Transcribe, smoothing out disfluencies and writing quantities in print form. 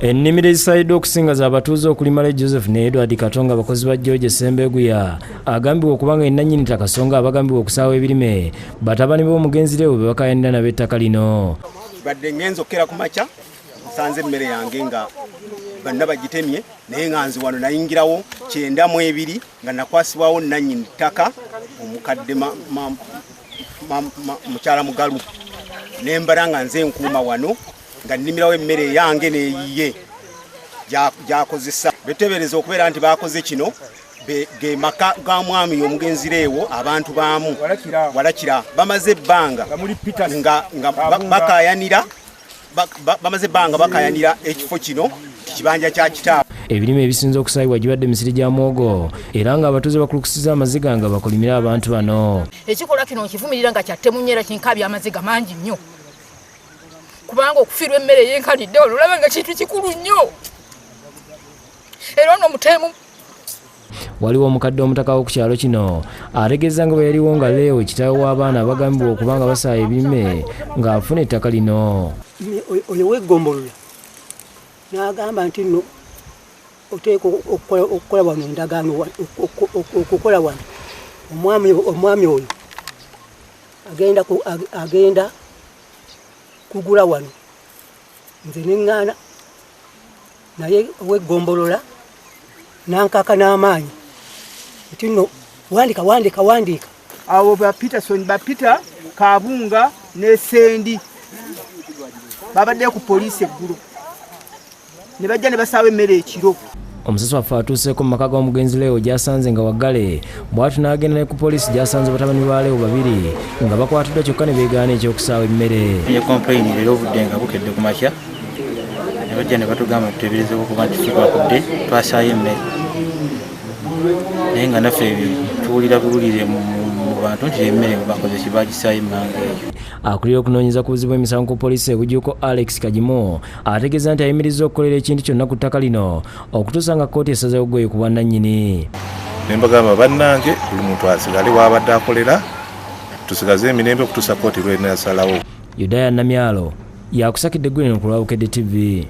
Ennimiro ezisaaliddwa okusinga z'abatuuze okulimala Joseph ne Edward Katonga abakozi ba George Sembeguya agambibwa okubanga ennannyini ttaka Songa abagambibwa okusaawa ebirime batabani b'omugenzi Leewo be bakayanira nabo ettaka lino. Badde ngenza okkera ku makya nsanze emmere yange nga banna bagitemye naye nga nzi wano nayingirawo 92 nga nakwasibwawo nnannyini ttaka omukadde mukyala mugalu nembala nga nze nkuuma wano nga nnimirawo emmere yange neeyiye gyakozesa betebereza okubeera nti bakoze kino ge maka ga mwami omugenzi Leewo abantu baamu walakira bamaze ebbanga nga bakayanira bamaze ebbanga bakayanira ekifo kino kibanja kya kitaawe. Ebirime ebisinza okusaayibwa gibadde misiri gya mwogo era nga abatuuze bakulukusiza amaziga nga bakolimira abantu bano. Ekikola kino nkivumirira nga kyattemunyera kinkabya amaziga mangi nnyo kubanga okufiirwa emmere yenkanidde olulaba nga kintu kikulu nnyo era ono mutemu. Waliwo omukadde omutaka w'oku kyalo kino ategeeza nga bwe yaliwo nga Leewo kitaawe w'abaana abagambibwa okubanga basaaya ebirime ng'afuna ettaka lino. Oyo weggombolula n'agamba nti nno oteeka okukola wano endagaano okukola wano omwami oyo agenda kugula wano nze neŋŋaana naye weggombolula nankaka n'amaanyi nti nno wandika awo bapita Kabunga ne Sendi babadde ku poliisi eggulo ne bajja ne basaawa emmere ekiro. Omusasi waffe atuuseeko mu maka g'omugenzi Leewo gy'asanze nga waggale bw'atu n'agenda ne ku poliisi gy'asanze batabani ba Leewo babiri nga bakwatiddwa kyokka ne beegaana ekyokusaawa emmere. Ye complain leero obudde nga bukedde ku makya ne bajja ne batugamba tuteeberezebwa okuba nti twakudde twasaayo emmere naye nga naffe tuwulira buwulire mu bantu nti emmere bakoze kibagisaayo emmanga eyo. Akulira okunoonyeza ku buzibu emisango ku poliisi e Bujuuko Alex Kajimu ategeeza nti ayimirizza okukolera ekintu kyonna ku ttaka lino okutuusa nga kkooti esazeewo goye ku bwannannyini. Ne mbagamba bannange buli muntu asigale w'abadde akolera tusigaze emirembe okutuusa kkooti lw'enaasalawo. Yudaya Namyalo yakusakidde eggwino ku lwa Bukedde TV.